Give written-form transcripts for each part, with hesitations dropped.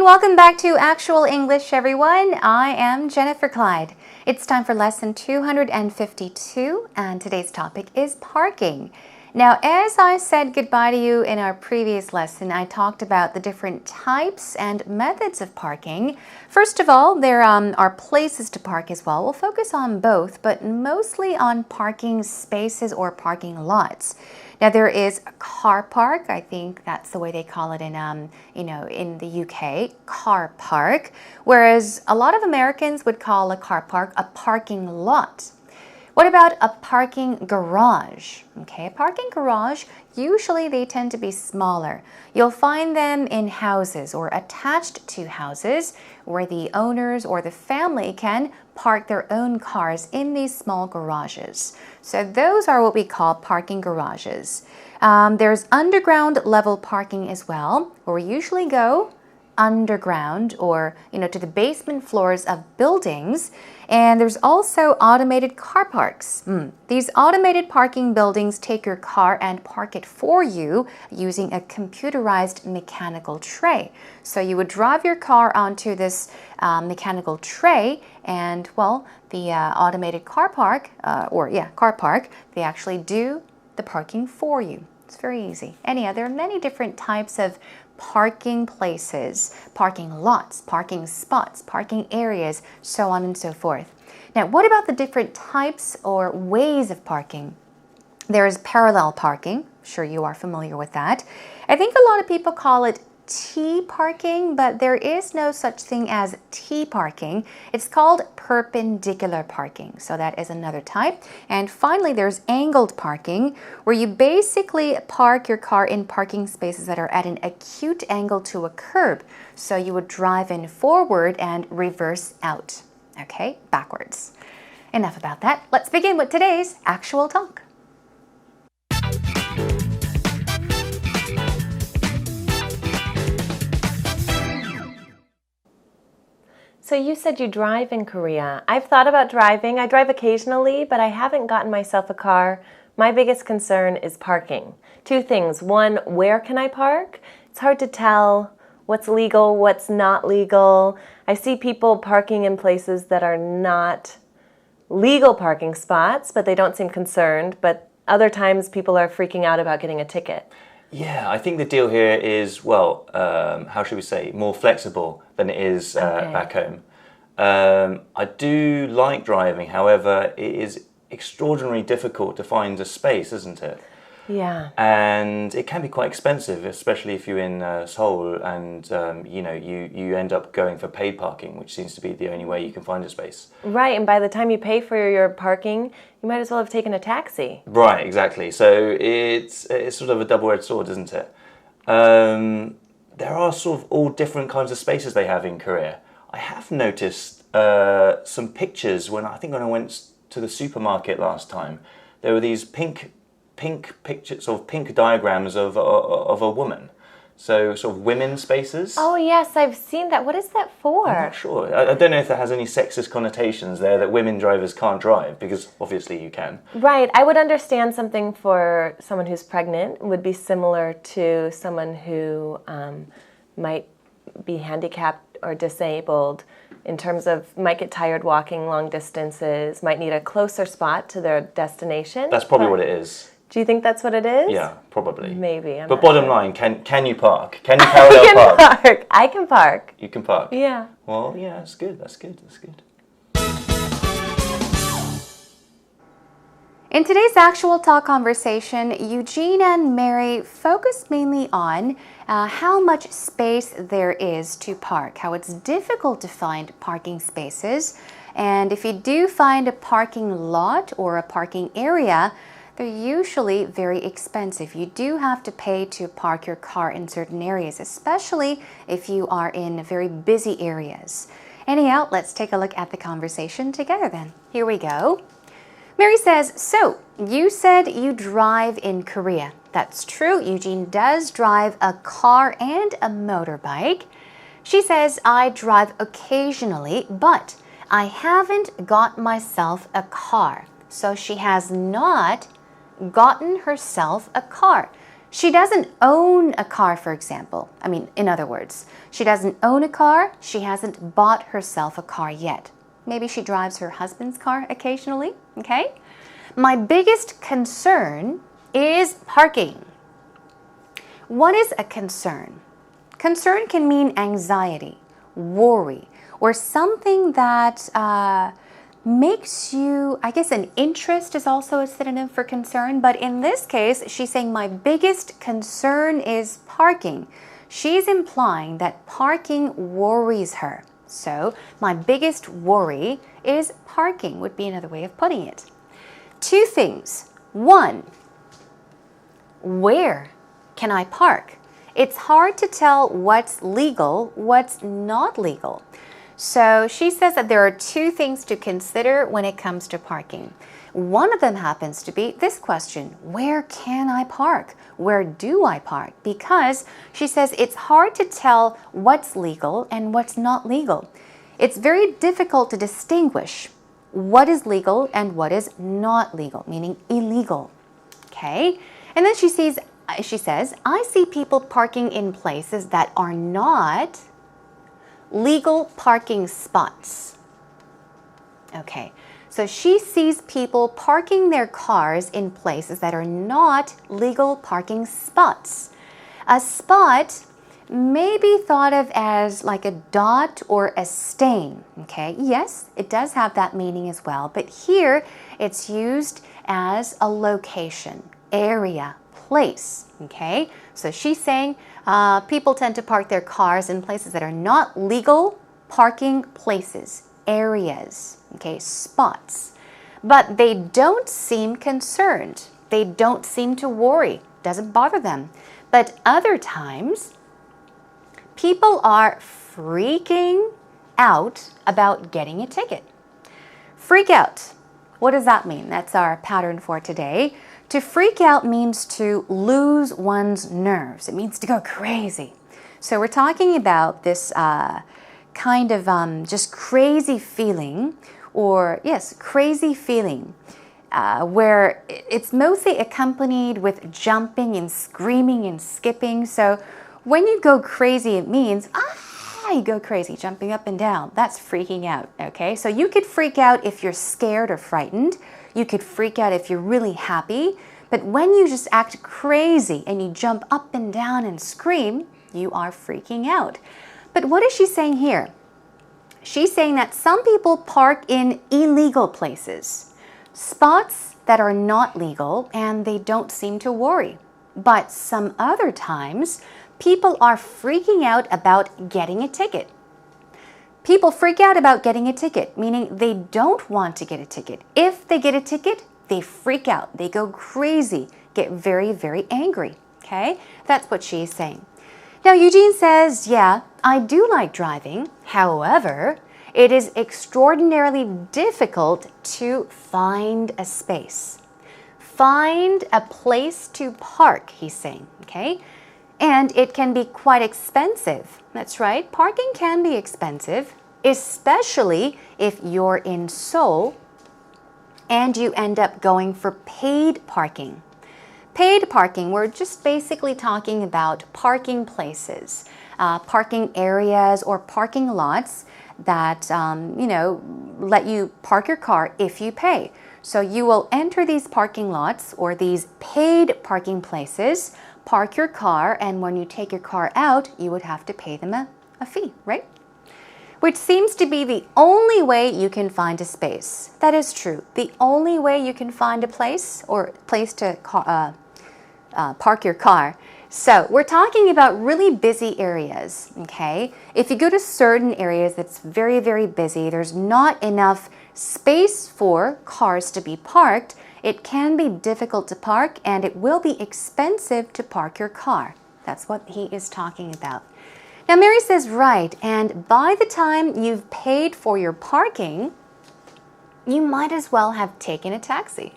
welcome back to Actual English, everyone. I am Jennifer Clyde. It's time for lesson 252, and today's topic is parking. Now, as I said goodbye to you in our previous lesson, I talked about the different types and methods of parking. First of all, there are places to park as well. We'll focus on both, but mostly on parking spaces or parking lots. Now, there is a car park. I think that's the way they call it in the UK, car park. Whereas a lot of Americans would call a car park a parking lot. What about a parking garage? Okay, a parking garage, usually they tend to be smaller. You'll find them in houses or attached to houses where the owners or the family can park their own cars in these small garages. So those are what we call parking garages. There's underground level parking as well, where we usually go underground or to the basement floors of buildings. And there's also automated car parks. These automated parking buildings take your car and park it for you using a computerized mechanical tray. So you would drive your car onto this mechanical tray, and the automated car park, they actually do the parking for you. It's very easy. Anyhow, there are many different types of parking places, parking lots, parking spots, parking areas, so on and so forth. Now, what about the different types or ways of parking? There is parallel parking. I'm sure you are familiar with that. I think a lot of people call it T parking, but there is no such thing as T parking. It's called perpendicular parking. So that is another type. And finally, there's angled parking, where you basically park your car in parking spaces that are at an acute angle to a curb. So you would drive in forward and reverse out. Okay, backwards. Enough about that. Let's begin with today's actual talk. So you said you drive in Korea. I've thought about driving. I drive occasionally, but I haven't gotten myself a car. My biggest concern is parking. Two things. One, where can I park? It's hard to tell what's legal, what's not legal. I see people parking in places that are not legal parking spots, but they don't seem concerned. But other times people are freaking out about getting a ticket. Yeah, I think the deal here is, how should we say, more flexible than it is back home. I do like driving, however, it is extraordinarily difficult to find a space, isn't it? Yeah. And it can be quite expensive, especially if you're in Seoul and, you end up going for paid parking, which seems to be the only way you can find a space. Right, and by the time you pay for your parking, you might as well have taken a taxi. Right, exactly. So it's sort of a double-edged sword, isn't it? There are sort of all different kinds of spaces they have in Korea. I have noticed some pictures when I went to the supermarket last time. There were these pink pictures, sort of pink diagrams of a woman. So sort of women's spaces. Oh yes, I've seen that. What is that for? I'm not sure. I don't know if that has any sexist connotations there, that women drivers can't drive, because obviously you can. Right. I would understand something for someone who's pregnant would be similar to someone who might be handicapped or disabled in terms of might get tired walking long distances, might need a closer spot to their destination. That's probably what it is. Do you think that's what it is? Yeah, probably. Maybe. But bottom line, can you park? Can you parallel park? I can park. You can park? Yeah. Well, yeah, that's good. That's good. In today's actual talk conversation, Eugene and Mary focused mainly on how much space there is to park, how it's difficult to find parking spaces, and if you do find a parking lot or a parking area, they're usually very expensive. You do have to pay to park your car in certain areas, especially if you are in very busy areas. Anyhow, let's take a look at the conversation together then. Here we go. Mary says, so you said you drive in Korea. That's true. Eugene does drive a car and a motorbike. She says, I drive occasionally, but I haven't got myself a car. So she has not gotten herself a car. She doesn't own a car, for example. I mean, in other words, she doesn't own a car. She hasn't bought herself a car yet. Maybe she drives her husband's car occasionally, okay? My biggest concern is parking. What is a concern? Concern can mean anxiety, worry, or something that makes you, I guess an interest is also a synonym for concern, but in this case, she's saying my biggest concern is parking. She's implying that parking worries her. So my biggest worry is parking would be another way of putting it. Two things. One, where can I park? It's hard to tell what's legal, what's not legal. So she says that there are two things to consider when it comes to parking. One of them happens to be this question: where can I park? Where do I park? Because she says it's hard to tell what's legal and what's not legal. It's very difficult to distinguish what is legal and what is not legal, meaning illegal. Okay? And then she says, I see people parking in places that are not legal parking spots. Okay, so she sees people parking their cars in places that are not legal parking spots. A spot may be thought of as like a dot or a stain. Okay, yes, it does have that meaning as well, but here it's used as a location, area, place. Okay, so she's saying people tend to park their cars in places that are not legal parking places, areas, okay, spots. But they don't seem concerned. They don't seem to worry. Doesn't bother them. But other times, people are freaking out about getting a ticket. Freak out. What does that mean? That's our pattern for today. To freak out means to lose one's nerves. It means to go crazy. So we're talking about this kind of just crazy feeling, or yes, crazy feeling, where it's mostly accompanied with jumping and screaming and skipping. So when you go crazy, it means, you go crazy, jumping up and down. That's freaking out, okay? So you could freak out if you're scared or frightened. You could freak out if you're really happy. But when you just act crazy and you jump up and down and scream, you are freaking out. But what is she saying here? She's saying that some people park in illegal places, spots that are not legal, and they don't seem to worry. But some other times, people are freaking out about getting a ticket. People freak out about getting a ticket, meaning they don't want to get a ticket. If they get a ticket, they freak out. They go crazy, get very, very angry. Okay? That's what she's saying. Now, Eugene says, yeah, I do like driving. However, it is extraordinarily difficult to find a space. Find a place to park, he's saying. Okay? And it can be quite expensive. That's right, parking can be expensive, especially if you're in Seoul and you end up going for paid parking. Paid parking, we're just basically talking about parking places, parking areas or parking lots that, let you park your car if you pay. So you will enter these parking lots or these paid parking places, park your car, and when you take your car out, you would have to pay them a fee, right? Which seems to be the only way you can find a space. That is true. The only way you can find a place or place to park your car. So we're talking about really busy areas, okay? If you go to certain areas that's very, very busy, there's not enough space for cars to be parked, it can be difficult to park and it will be expensive to park your car. That's what he is talking about. Now Mary says, right, and by the time you've paid for your parking, you might as well have taken a taxi.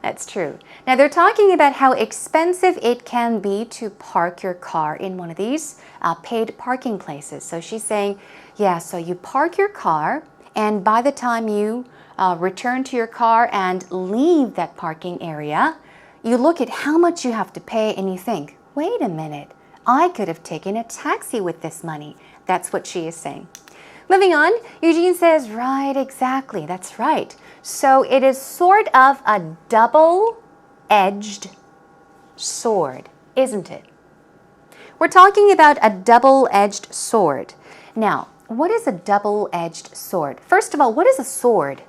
That's true. Now they're talking about how expensive it can be to park your car in one of these paid parking places. So she's saying, yeah, so you park your car and by the time you return to your car and leave that parking area, you look at how much you have to pay and you think, wait a minute, I could have taken a taxi with this money. That's what she is saying. Moving on, Eugene says, right, exactly, that's right. So it is sort of a double-edged sword, isn't it? We're talking about a double-edged sword. Now, what is a double-edged sword? First of all, what is a sword?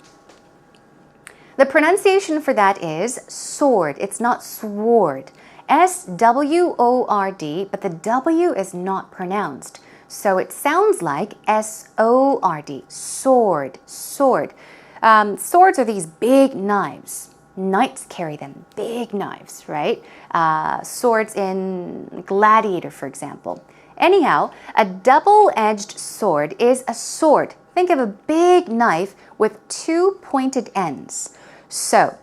The pronunciation for that is sword. It's not sword. S-W-O-R-D, but the W is not pronounced. So it sounds like S-O-R-D, sword, sword. Swords are these big knives. Knights carry them, big knives, right? Swords in Gladiator, for example. Anyhow, a double-edged sword is a sword. Think of a big knife with two pointed ends. So,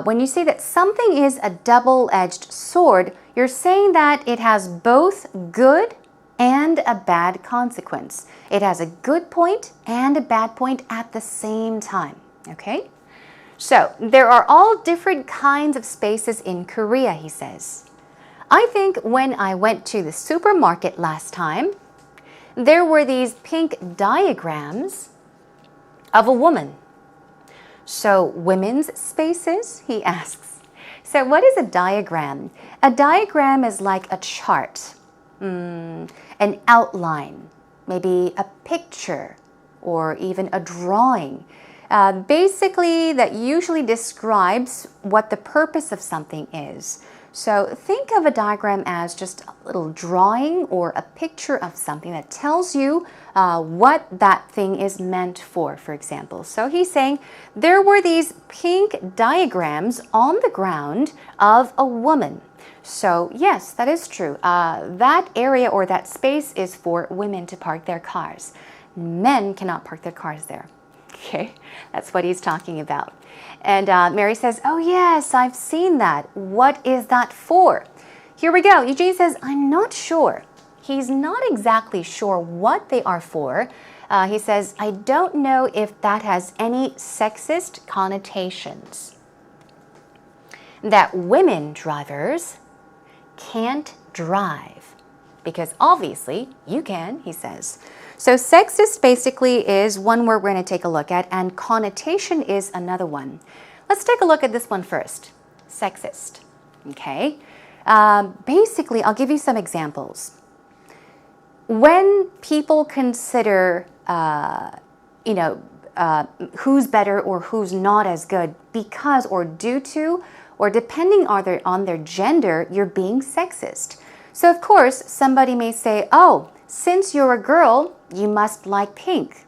when you say that something is a double-edged sword, you're saying that it has both good and a bad consequence. It has a good point and a bad point at the same time, okay? So, there are all different kinds of spaces in Korea, he says. I think when I went to the supermarket last time, there were these pink diagrams of a woman. So, women's spaces, he asks. So, what is a diagram? A diagram is like a chart, an outline, maybe a picture, or even a drawing. Basically, that usually describes what the purpose of something is. So think of a diagram as just a little drawing or a picture of something that tells you what that thing is meant for example. So he's saying there were these pink diagrams on the ground of a woman. So yes, that is true. That area or that space is for women to park their cars. Men cannot park their cars there. Okay, that's what he's talking about. And Mary says, oh yes, I've seen that. What is that for? Here we go. Eugene says, I'm not sure. He's not exactly sure what they are for. He says, I don't know if that has any sexist connotations. That women drivers can't drive. Because obviously you can, he says. So sexist basically is one word we're going to take a look at, and connotation is another one. Let's take a look at this one first. Sexist. Okay. Basically, I'll give you some examples. When people consider, who's better or who's not as good because or due to or depending on their gender, you're being sexist. So of course, somebody may say, oh, since you're a girl, you must like pink.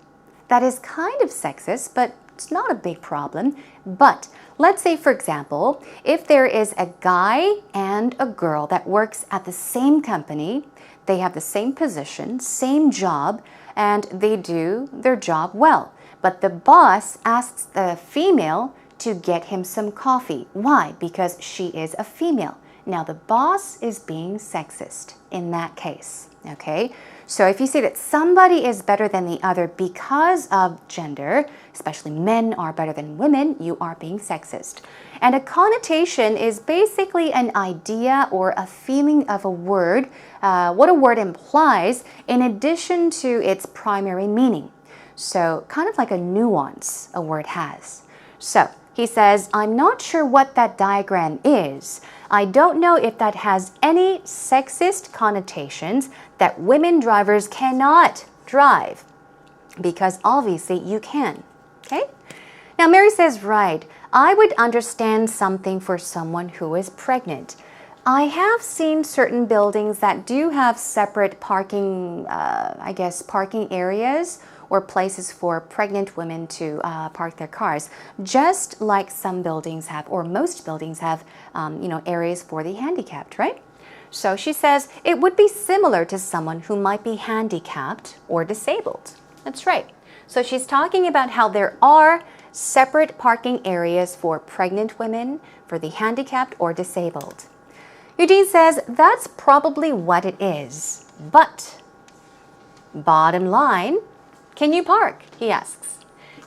That is kind of sexist, but it's not a big problem. But let's say, for example, if there is a guy and a girl that works at the same company, they have the same position, same job, and they do their job well. But the boss asks the female to get him some coffee. Why? Because she is a female. Now, the boss is being sexist in that case, okay? So if you say that somebody is better than the other because of gender, especially men are better than women, you are being sexist. And a connotation is basically an idea or a feeling of a word, what a word implies in addition to its primary meaning. So kind of like a nuance a word has. So he says, I'm not sure what that diagram is. I don't know if that has any sexist connotations that women drivers cannot drive, because obviously you can, okay? Now Mary says, right, I would understand something for someone who is pregnant. I have seen certain buildings that do have separate parking, parking areas or places for pregnant women to park their cars, just like some buildings have, or most buildings have, areas for the handicapped, right? So she says it would be similar to someone who might be handicapped or disabled. That's right. So she's talking about how there are separate parking areas for pregnant women, for the handicapped or disabled. Eugene says that's probably what it is. But, bottom line, can you park? He asks.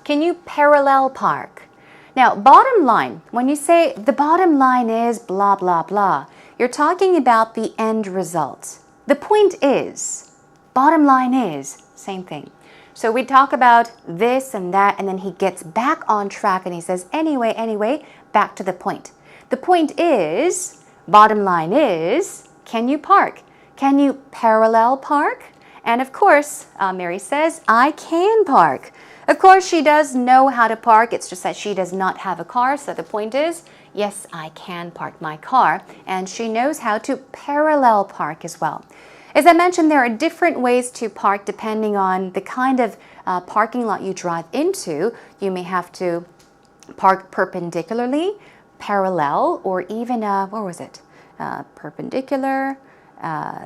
Can you parallel park? Now, bottom line, when you say the bottom line is blah, blah, blah, you're talking about the end result. The point is, bottom line is, same thing. So we talk about this and that, and then he gets back on track and he says, anyway, back to the point. The point is, bottom line is, can you park? Can you parallel park? And of course, Mary says, I can park. Of course, she does know how to park. It's just that she does not have a car. So the point is, yes, I can park my car. And she knows how to parallel park as well. As I mentioned, there are different ways to park depending on the kind of parking lot you drive into. You may have to park perpendicularly, parallel, or even, what was it? Perpendicular.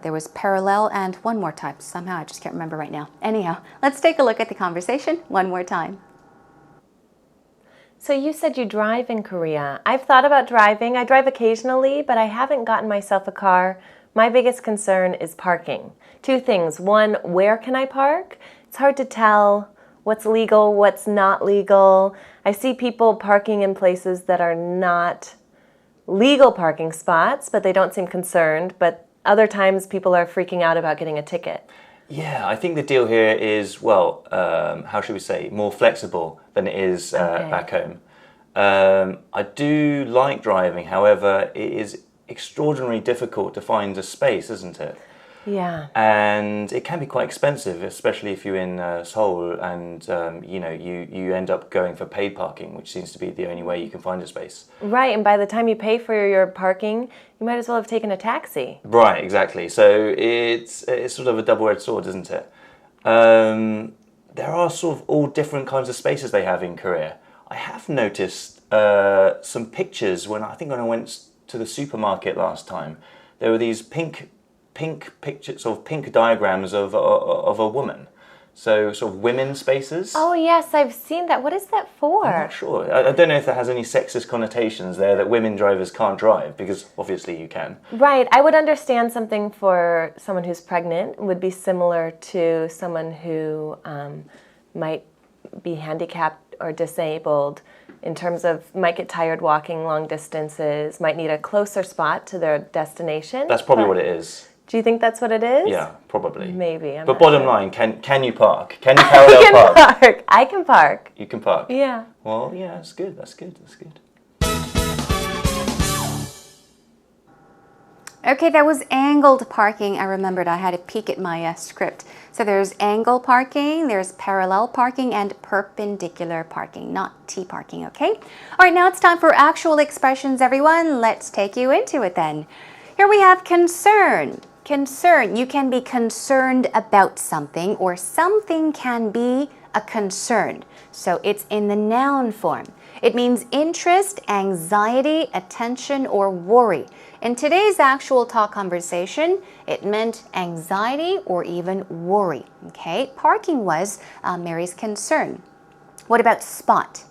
There was parallel and one more type. Somehow I just can't remember right now. Anyhow, let's take a look at the conversation one more time. So you said you drive in Korea. I've thought about driving. I drive occasionally, but I haven't gotten myself a car. My biggest concern is parking. Two things. One, where can I park? It's hard to tell what's legal, what's not legal. I see people parking in places that are not legal parking spots, but they don't seem concerned. But other times people are freaking out about getting a ticket. Yeah, I think the deal here is, well, how should we say, more flexible than it is back home. I do like driving, however, it is extraordinarily difficult to find a space, isn't it? Yeah. And it can be quite expensive, especially if you're in Seoul and you end up going for paid parking, which seems to be the only way you can find a space. Right, and by the time you pay for your parking, you might as well have taken a taxi. Right, exactly. So it's sort of a double-edged sword, isn't it? There are sort of all different kinds of spaces they have in Korea. I have noticed some pictures when I went to the supermarket last time. There were these pink pictures, sort of pink diagrams of a woman. So sort of women's spaces. Oh yes, I've seen that. What is that for? I'm not sure. I don't know if that has any sexist connotations there, that women drivers can't drive, because obviously you can. Right. I would understand something for someone who's pregnant would be similar to someone who might be handicapped or disabled in terms of might get tired walking long distances, might need a closer spot to their destination. That's probably what it is. Do you think that's what it is? Yeah, probably. Maybe. But bottom line, can you park? Can you parallel park? I can park. You can park? Yeah. Well, yeah, that's good. That's good. Okay, that was angled parking. I remembered I had to peek at my script. So there's angle parking, there's parallel parking, and perpendicular parking, not T parking, okay? All right, now it's time for actual expressions, everyone. Let's take you into it then. Here we have concern. Concern. You can be concerned about something, or something can be a concern. So it's in the noun form. It means interest, anxiety, attention, or worry. In today's actual talk conversation, it meant anxiety or even worry. Okay, parking was Mary's concern. What about spot?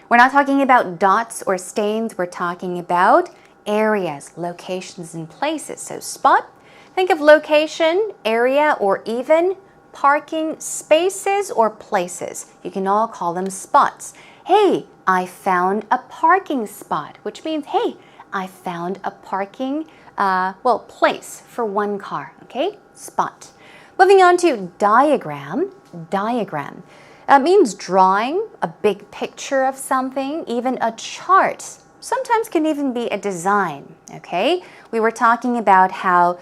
We're not talking about dots or stains. We're talking about areas, locations, and places. So spot, think of location, area, or even parking spaces or places. You can all call them spots. Hey, I found a parking spot, which means, hey, I found a parking, place for one car, okay? Spot. Moving on to diagram. Diagram. Means drawing a big picture of something, even a chart. Sometimes can even be a design, okay? We were talking about how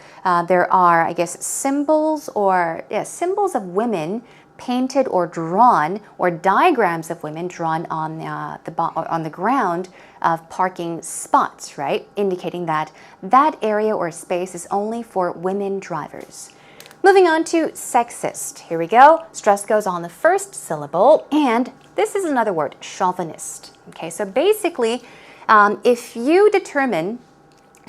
there are, I guess, symbols of women painted or drawn, or diagrams of women drawn on the ground of parking spots, right? Indicating that that area or space is only for women drivers. Moving on to sexist. Here we go. Stress goes on the first syllable, and this is another word, chauvinist. Okay, so basically, if you determine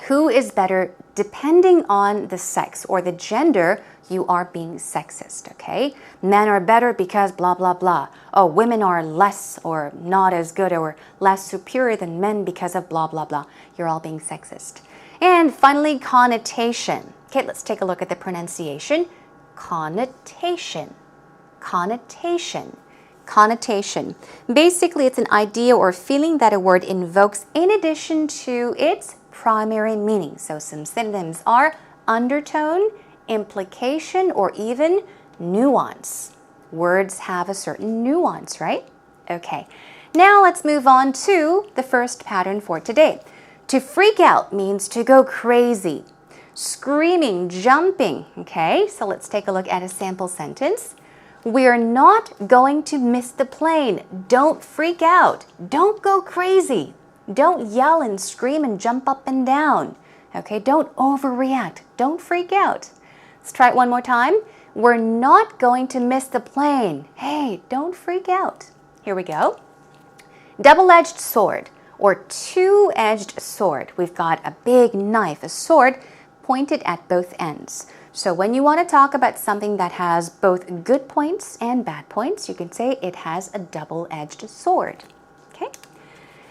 who is better depending on the sex or the gender, you are being sexist, okay? Men are better because blah, blah, blah. Oh, women are less or not as good or less superior than men because of blah, blah, blah. You're all being sexist. And finally, connotation. Okay, let's take a look at the pronunciation. Connotation. Connotation. connotation. Basically, it's an idea or feeling that a word invokes in addition to its primary meaning. So some synonyms are undertone, implication, or even nuance. Words have a certain nuance, right? Okay, now let's move on to the first pattern for today. To freak out means to go crazy. Screaming, jumping. Okay, so let's take a look at a sample sentence. We're not going to miss the plane. Don't freak out. Don't go crazy. Don't yell and scream and jump up and down. Okay, don't overreact. Don't freak out. Let's try it one more time. We're not going to miss the plane. Hey, don't freak out. Here we go. Double-edged sword or two-edged sword. We've got a big knife, a sword, pointed at both ends. So when you want to talk about something that has both good points and bad points, you can say it has a double-edged sword. Okay?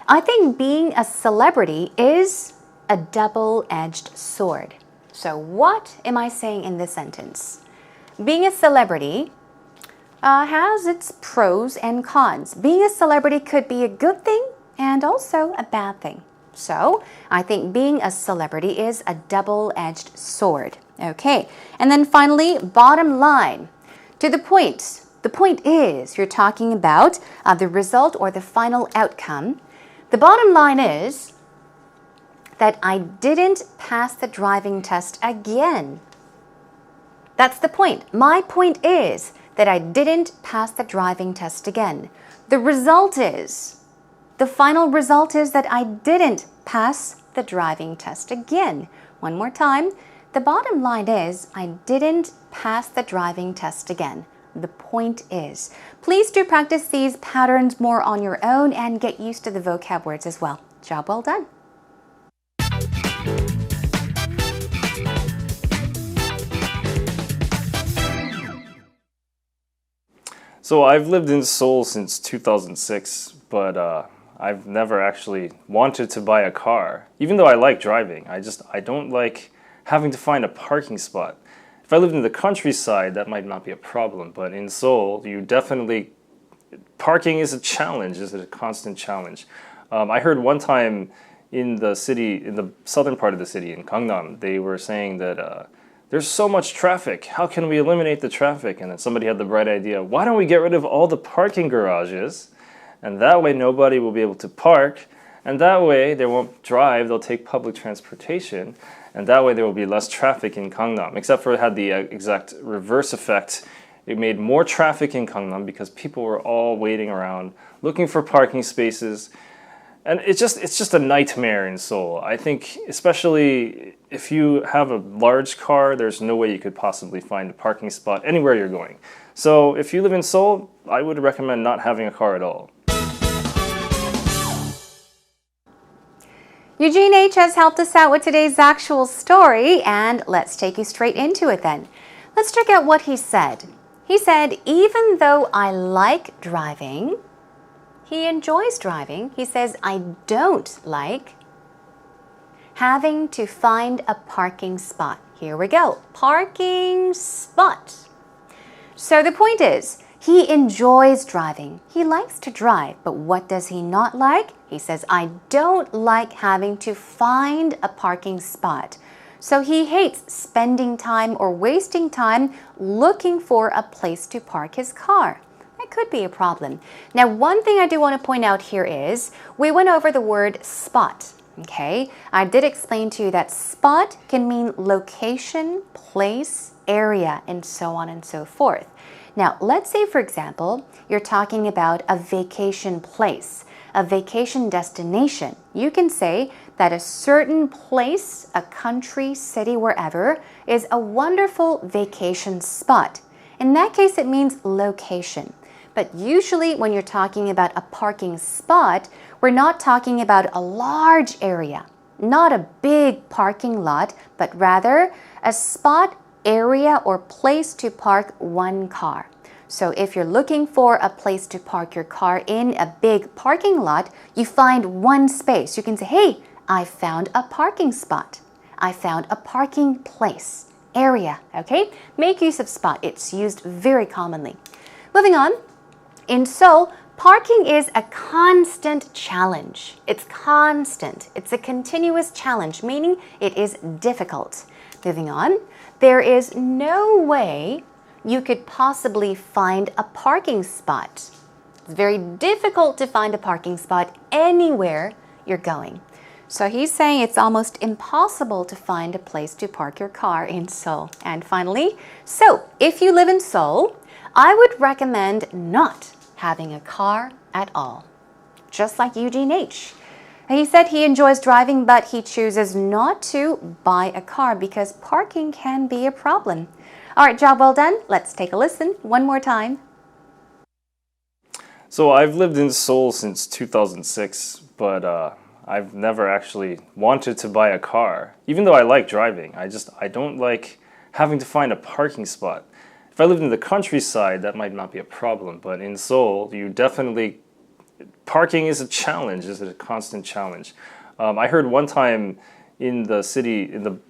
I think being a celebrity is a double-edged sword. So what am I saying in this sentence? Being a celebrity has its pros and cons. Being a celebrity could be a good thing and also a bad thing. So I think being a celebrity is a double-edged sword. Okay, and then finally, bottom line. To the point. The point is you're talking about the result or the final outcome. The bottom line is that I didn't pass the driving test again. That's the point. My point is that I didn't pass the driving test again. The result is, the final result is that I didn't pass the driving test again. One more time. The bottom line is I didn't pass the driving test again. The point is. Please do practice these patterns more on your own and get used to the vocab words as well. Job well done. So I've lived in Seoul since 2006, but I've never actually wanted to buy a car. Even though I like driving, I don't like having to find a parking spot. If I lived in the countryside, that might not be a problem, but in Seoul, parking is a challenge, is a constant challenge. I heard one time in the city, in the southern part of the city, in Gangnam, they were saying that there's so much traffic. How can we eliminate the traffic? And then somebody had the bright idea, why don't we get rid of all the parking garages? And that way nobody will be able to park. And that way they won't drive, they'll take public transportation. And that way there will be less traffic in Gangnam. Except for it had the exact reverse effect. It made more traffic in Gangnam because people were all waiting around, looking for parking spaces. And it's just a nightmare in Seoul. I think especially if you have a large car, there's no way you could possibly find a parking spot anywhere you're going. So if you live in Seoul, I would recommend not having a car at all. Eugene H. has helped us out with today's actual story, and let's take you straight into it then. Let's check out what he said. He said, even though I like driving, he enjoys driving. He says, I don't like having to find a parking spot. Here we go. Parking spot. So the point is, he enjoys driving. He likes to drive, but what does he not like? He says, I don't like having to find a parking spot. So he hates spending time or wasting time looking for a place to park his car. That could be a problem. Now, one thing I do want to point out here is we went over the word spot. Okay, I did explain to you that spot can mean location, place, area, and so on and so forth. Now, let's say, for example, you're talking about a vacation place, a vacation destination. You can say that a certain place, a country, city, wherever, is a wonderful vacation spot. In that case, it means location. But usually when you're talking about a parking spot, we're not talking about a large area, not a big parking lot, but rather a spot, area, or place to park one car. So if you're looking for a place to park your car in a big parking lot, you find one space. You can say, hey, I found a parking spot. I found a parking place, area, okay? Make use of spot. It's used very commonly. Moving on. In Seoul, parking is a constant challenge. It's constant. It's a continuous challenge, meaning it is difficult. Moving on, there is no way you could possibly find a parking spot. It's very difficult to find a parking spot anywhere you're going. So he's saying it's almost impossible to find a place to park your car in Seoul. And finally, so if you live in Seoul, I would recommend not having a car at all. Just like Eugene H. He said he enjoys driving, but he chooses not to buy a car because parking can be a problem. All right, job well done. Let's take a listen one more time. So I've lived in Seoul since 2006, but I've never actually wanted to buy a car, even though I like driving. I don't like having to find a parking spot. If I lived in the countryside, that might not be a problem, but in Seoul, parking is a challenge, is a constant challenge. I heard one time in the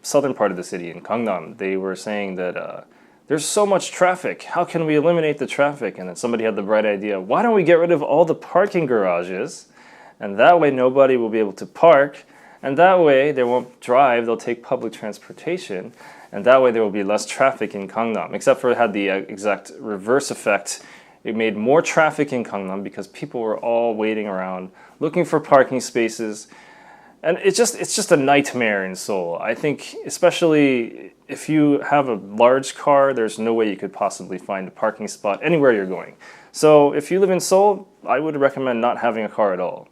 southern part of the city, in Gangnam, they were saying that there's so much traffic. How can we eliminate the traffic? And then somebody had the bright idea, why don't we get rid of all the parking garages? And that way nobody will be able to park. And that way they won't drive, they'll take public transportation. And that way there will be less traffic in Gangnam. Except for it had the exact reverse effect. It made more traffic in Gangnam because people were all waiting around looking for parking spaces. And it's just a nightmare in Seoul. I think especially if you have a large car, there's no way you could possibly find a parking spot anywhere you're going. So if you live in Seoul, I would recommend not having a car at all.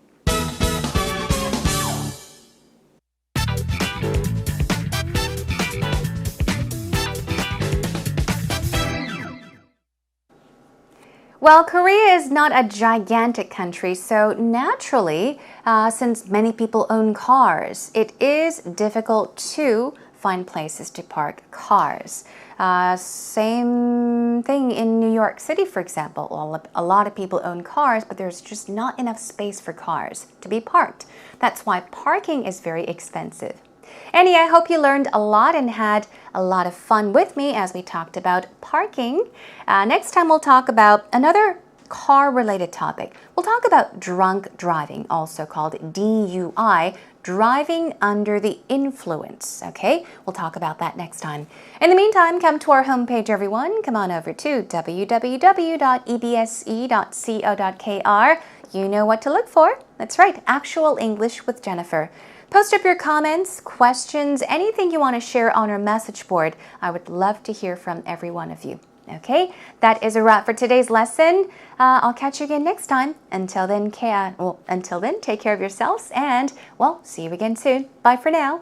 Well, Korea is not a gigantic country, so naturally, since many people own cars, it is difficult to find places to park cars. Same thing in New York City, for example. A lot of people own cars, but there's just not enough space for cars to be parked. That's why parking is very expensive. Anyway, I hope you learned a lot and had a lot of fun with me as we talked about parking. Next time we'll talk about another car-related topic. We'll talk about drunk driving, also called DUI, driving under the influence. Okay, we'll talk about that next time. In the meantime, come to our homepage, everyone. Come on over to www.ebse.co.kr. You know what to look for. That's right, Actual English with Jennifer. Post up your comments, questions, anything you want to share on our message board. I would love to hear from every one of you. Okay, that is a wrap for today's lesson. I'll catch you again next time. Until then, take care of yourselves and, well, see you again soon. Bye for now.